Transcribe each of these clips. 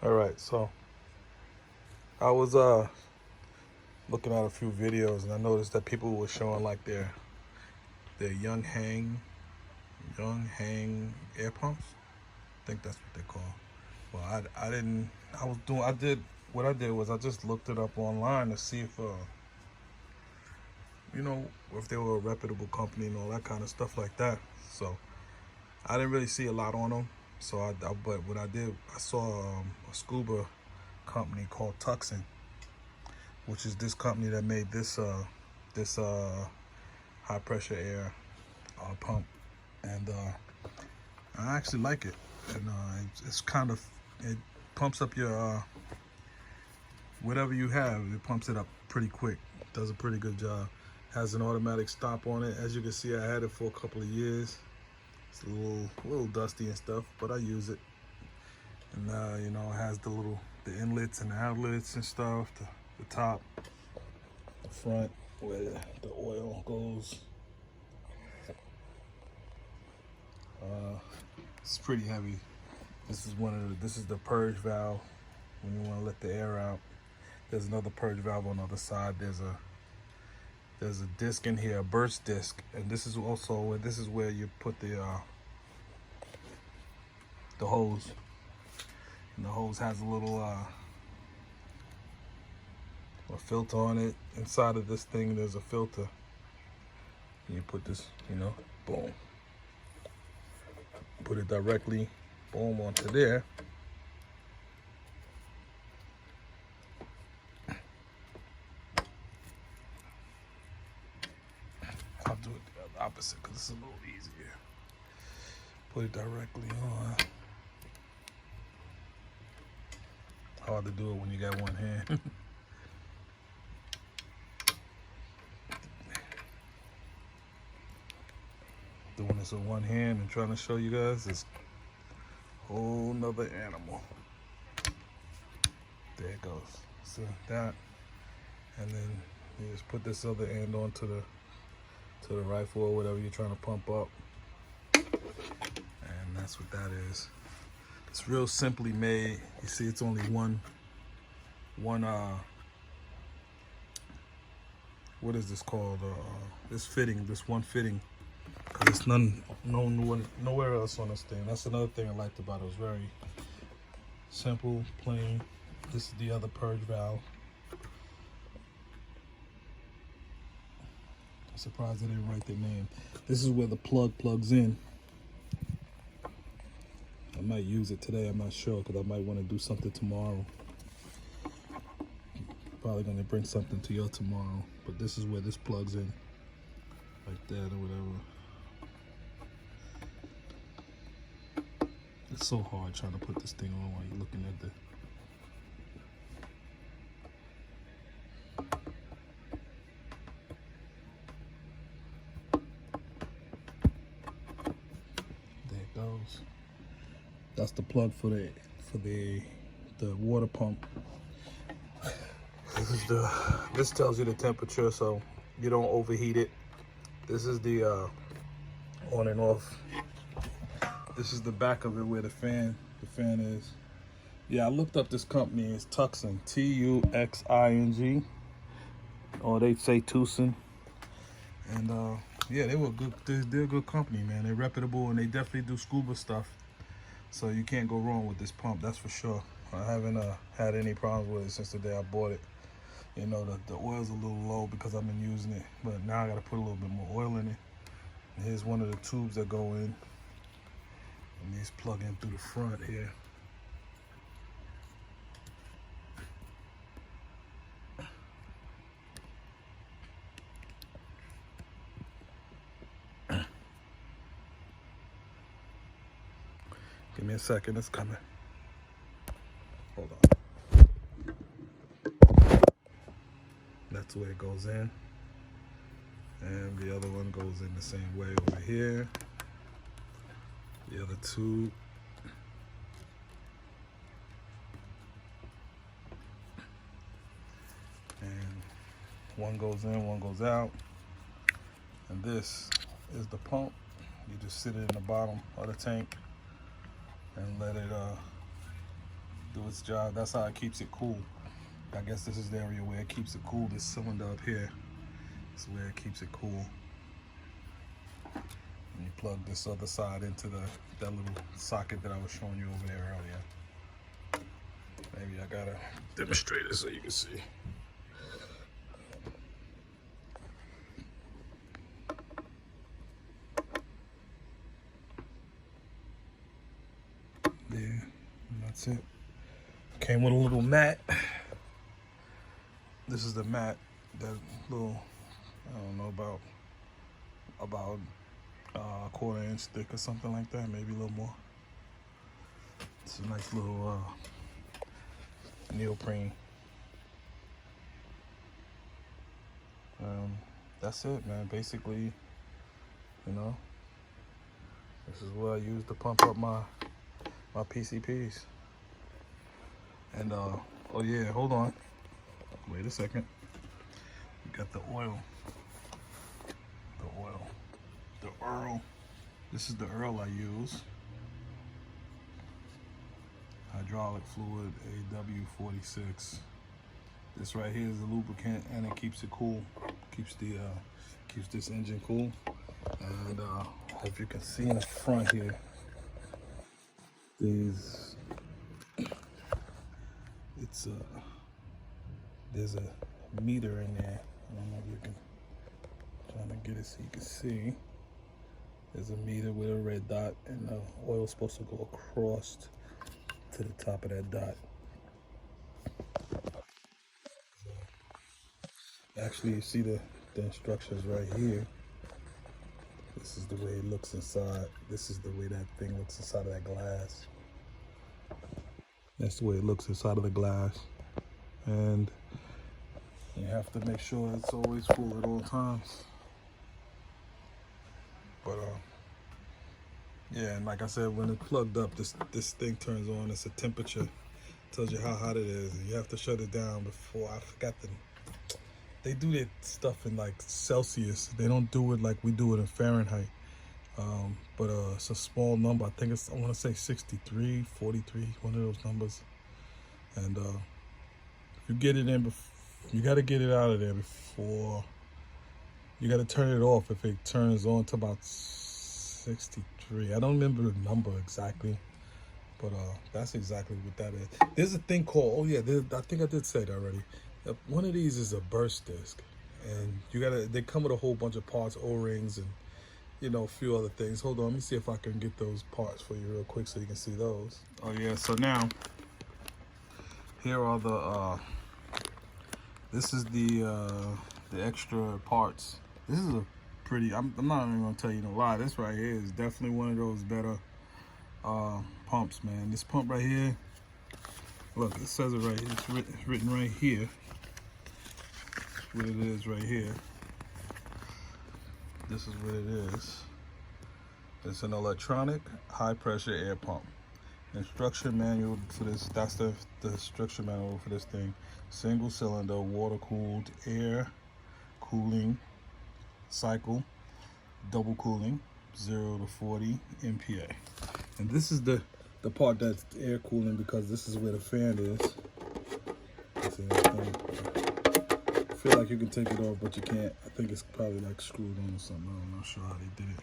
All right, so I was looking at a few videos and I noticed that people were showing like their young hang air pumps. I think that's what they're called. Well, I didn't. I was doing. I did what I did was I just looked it up online to see if you know if they were a reputable company and all that kind of stuff like that. So I didn't really see a lot on them. So but what I did, I saw a scuba company called TUXING, which is this company that made this high pressure air pump, and I actually like it. And it's kind of it pumps up your whatever you have. It pumps it up pretty quick. Does a pretty good job. Has an automatic stop on it. As you can see, I had it for a couple of years. It's a little dusty and stuff, but I use it. And you know, it has the inlets and the outlets and stuff. The top, the front where the oil goes. It's pretty heavy. This is the purge valve when you want to let the air out. There's another purge valve on the other side. There's a disc in here, a burst disc, and this is where you put the hose. And the hose has a little a filter on it. Inside of this thing, there's a filter. And you put this, you know, boom. Put it directly, boom, onto there. I'll do it the opposite because it's a little easier. Put it directly on. Hard to do it when you got one hand. Doing this with one hand and trying to show you guys is a whole nother animal. There it goes. See that? And then you just put this other end onto the rifle or whatever you're trying to pump up. And that's what that is. It's real simply made. You see it's only one what is this called? This one fitting. Cause it's nowhere else on this thing. That's another thing I liked about it. It was very simple, plain. This is the other purge valve. I'm surprised they didn't write their name. This is where the plug plugs in. I might use it today, I'm not sure, because I might want to do something tomorrow. Probably gonna bring something to you tomorrow. But this is where this plugs in. Like that or whatever. It's so hard trying to put this thing on while you're looking at the there it goes. That's the plug for the water pump. This tells you the temperature so you don't overheat it. This is the on and off. This is the back of it where the fan is. Yeah, I looked up this company. It's TUXING, Tuxing, or they say TUXING. And yeah, they were good. They're a good company, man. They're reputable and they definitely do scuba stuff. So you can't go wrong with this pump, that's for sure. I haven't had any problems with it since the day I bought it. You know, the oil's a little low because I've been using it, but now I got to put a little bit more oil in it. And here's one of the tubes that go in, and these plug in through the front here. Give me a second, it's coming. Hold on. That's the way it goes in. And the other one goes in the same way over here. The other tube. And one goes in, one goes out. And this is the pump. You just sit it in the bottom of the tank and let it do its job. That's how it keeps it cool. I guess this is the area where it keeps it cool. This cylinder up here is where it keeps it cool. And you plug this other side into that little socket that I was showing you over there earlier. Maybe I gotta demonstrate it so you can see. There, and that's it. Came with a little mat. This is the mat, that little, I don't know, about a quarter-inch thick or something like that, maybe a little more. It's a nice little neoprene. That's it, man. Basically, you know, this is what I use to pump up my PCPs. And oh yeah, hold on. Wait a second. We got the oil. The Earl. This is the Earl I use. Hydraulic fluid AW46. This right here is the lubricant, and it keeps it cool. Keeps this engine cool. And if you can see in the front here, there's a meter in there. I don't know if you can, trying to get it so you can see. There's a meter with a red dot, and the oil's supposed to go across to the top of that dot. Actually, you see the instructions right here. This is the way it looks inside. This is the way that thing looks inside of that glass. That's the way it looks inside of the glass. And you have to make sure it's always full at all times. But yeah, and like I said, when it's plugged up, this thing turns on. It's a temperature. It tells you how hot it is, and you have to shut it down before. I forgot they do that stuff in like Celsius. They don't do it like we do it in Fahrenheit. But it's a small number. I think I want to say 63, 43, one of those numbers. And if you get it in, you got to get it out of there before. You got to turn it off if it turns on to about 63. I don't remember the number exactly, but that's exactly what that is. There's a thing called, I think I did say it already. One of these is a burst disc, and they come with a whole bunch of parts, O-rings, and a few other things. Hold on, let me see if I can get those parts for you real quick so you can see those. Oh yeah, so now here are this is the extra parts. This is a pretty, I'm not even gonna tell you no lie, this right here is definitely one of those better pumps, man. This pump right here, look, it says it right here, it's written right here. That's what it is right here. This is what it is. It's an electronic high pressure air pump. Instruction manual for this, that's the instruction manual for this thing. Single cylinder, water cooled, air cooling cycle, double cooling, 0 to 40 MPa. And this is the part that's air cooling, because this is where the fan is. I feel like you can take it off, but you can't. I think it's probably like screwed on or something. I'm not sure how they did it.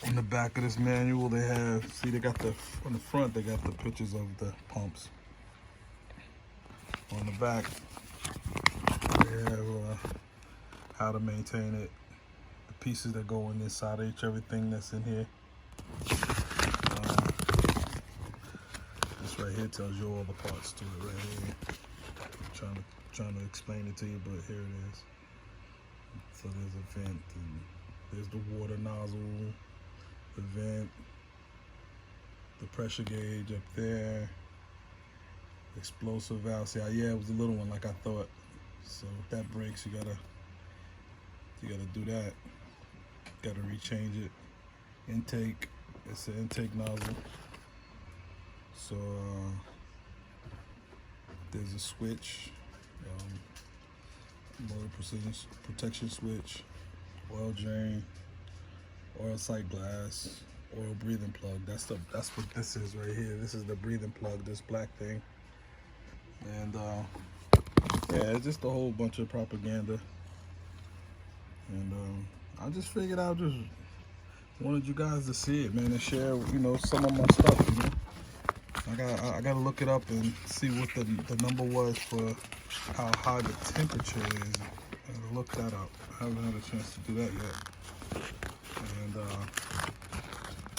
In the back of this manual, they have, see, they got on the front, they got the pictures of the pumps. On the back, they have how to maintain it, the pieces that go in inside each, everything that's in here. This right here tells you all the parts to it right here. I'm trying to explain it to you, but here it is. So there's a vent, and there's the water nozzle, the vent, the pressure gauge up there, explosive valve. See, yeah, it was a little one like I thought. So if that breaks, you gotta do that. Gotta rechange it. Intake, it's an intake nozzle. So there's a switch, motor protection switch, oil drain, oil sight glass, oil breathing plug. That's what this is right here. This is the breathing plug, this black thing. And yeah, it's just a whole bunch of propaganda. And I just figured I just wanted you guys to see it, man, and share, you know, some of my stuff, you know. I gotta look it up and see what the number was for how high the temperature is. I gotta look that up. I haven't had a chance to do that yet. And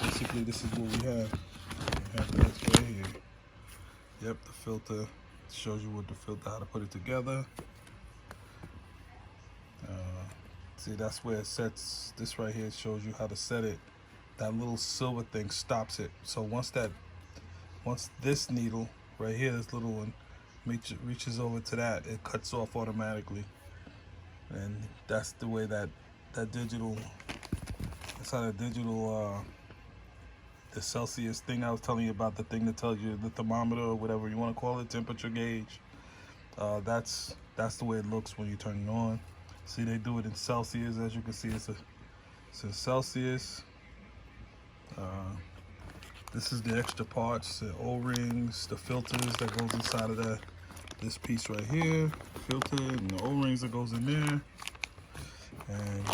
basically this is what we have. We have this right here. Yep, the filter shows you what the filter, how to put it together. See, that's where it sets. This right here shows you how to set it. That little silver thing stops it. So once this needle right here, this little one, reaches over to that, it cuts off automatically. And that's the way that digital, that's how the digital, the Celsius thing I was telling you about, the thing that tells you the thermometer or whatever you want to call it, temperature gauge. That's the way it looks when you turn it on. See, they do it in Celsius. As you can see, it's in Celsius. This is the extra parts, the O-rings, the filters that goes inside of this piece right here, filter, and the O-rings that goes in there. And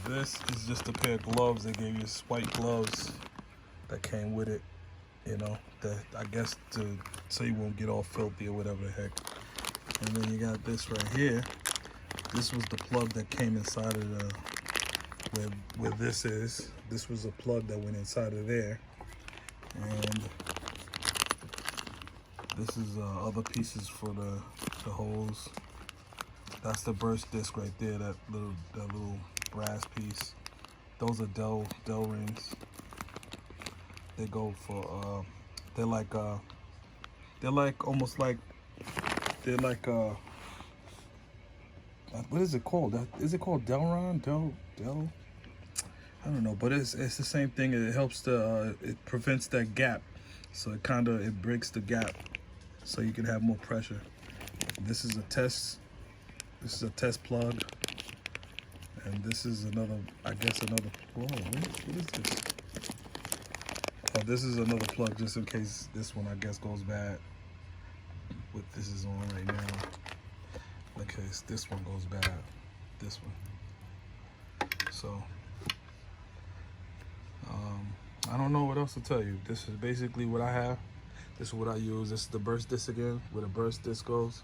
this is just a pair of gloves. They gave you white gloves that came with it, you know, that I guess so you won't get all filthy or whatever the heck. And then you got this right here. This was the plug that came inside of the, where this is. This was a plug that went inside of there. And this is other pieces for the hose. That's the burst disc right there, that little brass piece. Those are Dell rings. They go for, they're like almost like, they're like, what is it called? Is it called Delron? Del? I don't know, but it's the same thing. It helps it prevents that gap, so it breaks the gap, so you can have more pressure. This is a test. This is a test plug, and this is another. I guess another. Whoa, what is this? Oh, this is another plug just in case this one I guess goes bad. What this is on right now. In case this one goes bad, this one. So, I don't know what else to tell you. This is basically what I have. This is what I use. This is the burst disc again, where the burst disc goes.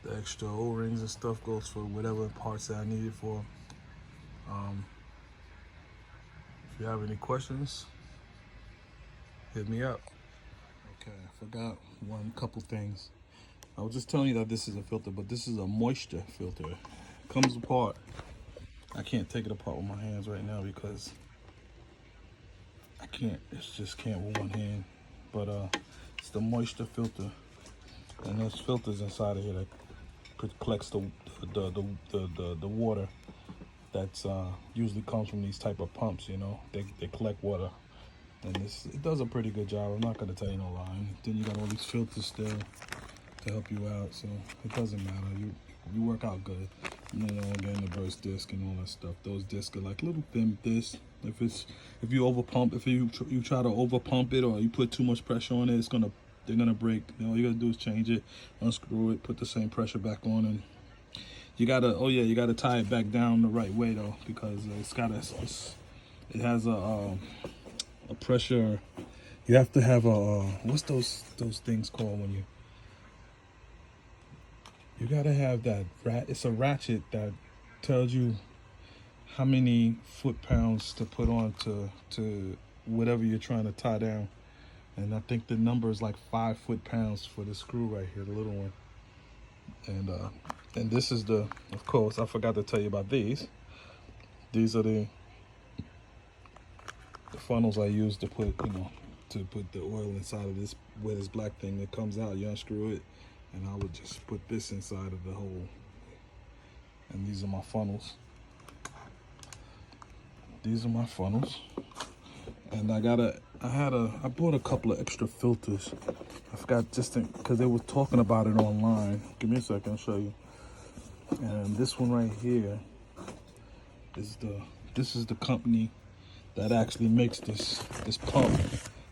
The extra O-rings and stuff goes for whatever parts that I need it for. If you have any questions, hit me up. Okay, I forgot couple things. I was just telling you that this is a filter, but this is a moisture filter. It comes apart. I can't take it apart with my hands right now because I can't. It just can't with one hand. But it's the moisture filter, and there's filters inside of here that collects the water that's usually comes from these type of pumps. You know, they collect water, and it does a pretty good job. I'm not gonna tell you no lie. And then you got all these filters still to help you out, so it doesn't matter. You work out good. You know, again, the burst disc and all that stuff. Those discs are like little thin discs. If you over pump, if you try to over pump it or you put too much pressure on it, they're gonna break. You know, all you gotta do is change it, unscrew it, put the same pressure back on, and you gotta tie it back down the right way though, because it has a pressure. You have to have a what's those things called when you gotta have that it's a ratchet that tells you how many foot-pounds to put on to whatever you're trying to tie down. And I think the number is like 5 foot-pounds for the screw right here, the little one. And this is of course, I forgot to tell you about these. These are the funnels I use to put, to put the oil inside of this, where this black thing that comes out, you unscrew it, and I would just put this inside of the hole. And these are my funnels. These are my funnels. And I bought a couple of extra filters. I forgot because they were talking about it online. Give me a second, I'll show you. And this one right here is this is the company that actually makes this pump.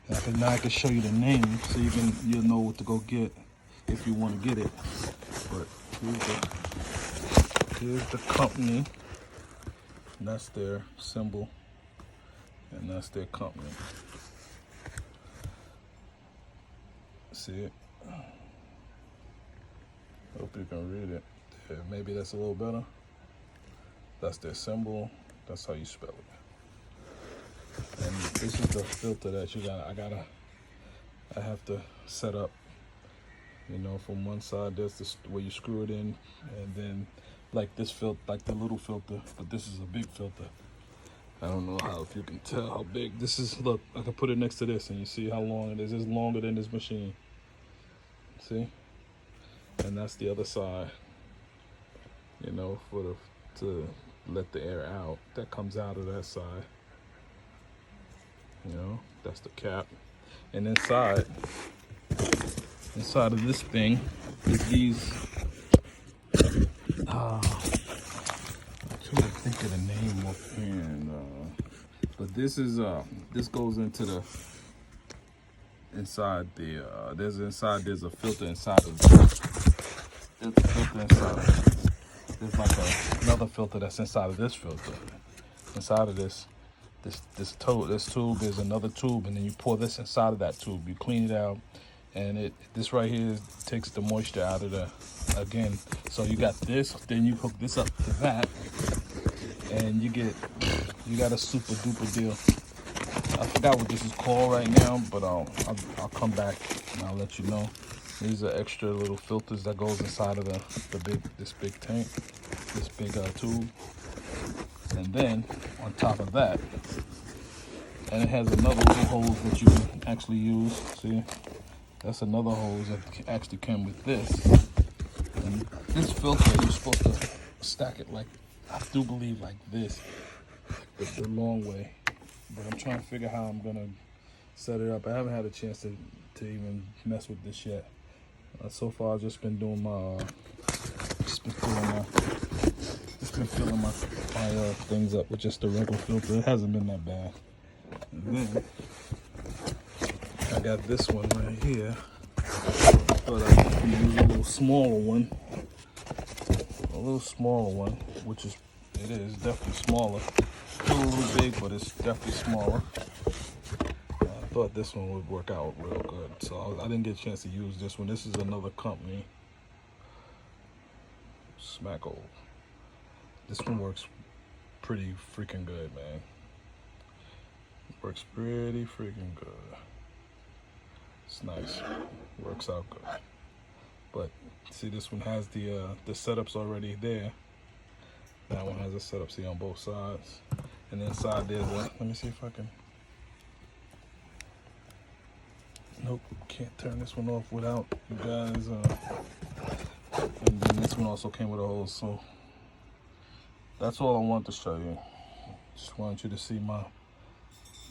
And now I can show you the name so you'll know what to go get if you want to get it. But here's the company. And that's their symbol. And that's their company. See it? Hope you can read it. Yeah, maybe that's a little better. That's their symbol. That's how you spell it. And this is the filter that I have to set up. You know, from one side there's this where you screw it in, and then like this filter, like the little filter, but this is a big filter. I don't know if you can tell how big this is. Look, I can put it next to this and you see how long it is. It's longer than this machine. See? And that's the other side, you know, to let the air out. That comes out of that side. You know, that's the cap. And inside of this thing is these I'm trying to think of the name offhand, but this goes into the inside the there's a filter inside of this. There's a filter inside of this. There's like another filter that's inside of this filter. Inside of this tube is another tube, and then you pour this inside of that tube. You clean it out, and this right here takes the moisture out of the, again. So you got this, then you hook this up to that, and you got a super duper deal. I forgot what this is called right now, but I'll come back and I'll let you know. These are extra little filters that goes inside of this big tank, this big tube. And then on top of that, and it has another little hose that you can actually use. See, that's another hose that actually came with this. And this filter, you're supposed to stack it like, I do believe like this, the long way. But I'm trying to figure how I'm gonna set it up. I haven't had a chance to even mess with this yet. So far, I've just been doing filling my things up with just a regular filter. It hasn't been that bad. And then I got this one right here. I thought I could use a little smaller one. Which is definitely smaller. Still a little big, but it's definitely smaller. I thought this one would work out real good, so I didn't get a chance to use this one. This is another company, Smacko. This one works pretty freaking good, man. Works pretty freaking good. It's nice. Works out good. But see, this one has the setups already there. That one has a setup, see, on both sides. And inside there's let me see if I can. Nope, can't turn this one off without you guys. And then this one also came with a hose. So that's all I want to show you. Just want you to see my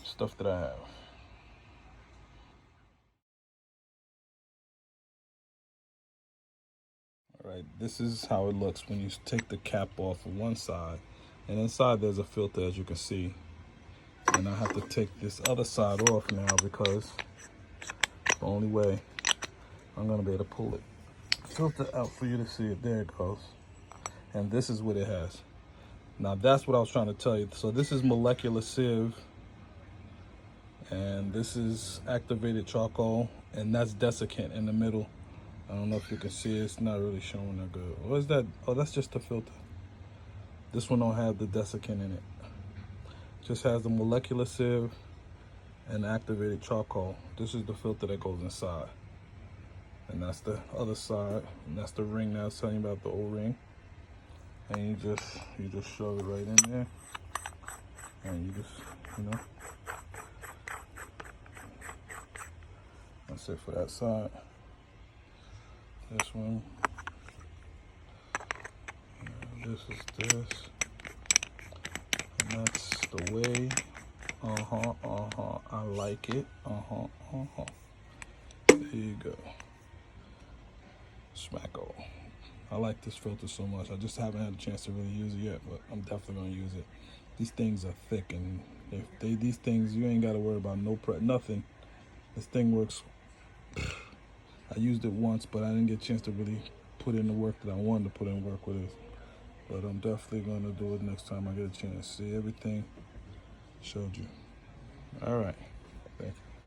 stuff that I have. All right, this is how it looks when you take the cap off of one side. And inside there's a filter, as you can see. And I have to take this other side off now because the only way I'm gonna be able to pull it. Filter out for you to see it. There it goes. And this is what it has. Now that's what I was trying to tell you. So this is molecular sieve, and this is activated charcoal, and that's desiccant in the middle. I don't know if you can see it. It's not really showing that good. What is that? Oh, that's just the filter. This one don't have the desiccant in it. Just has the molecular sieve and activated charcoal. This is the filter that goes inside. And that's the other side. And that's the ring that I was telling you about, the O-ring. And you just shove it right in there. And you just, that's it for that side. This one. And this is this. And that's the way. I like it. There you go. Smacko. I like this filter so much. I just haven't had a chance to really use it yet, but I'm definitely gonna use it. These things are thick and These things, you ain't got to worry about nothing. This thing works. I used it once, but I didn't get a chance to really put in the work that I wanted to put in work with it. But I'm definitely going to do it next time I get a chance. See, everything showed you. All right. Thank you.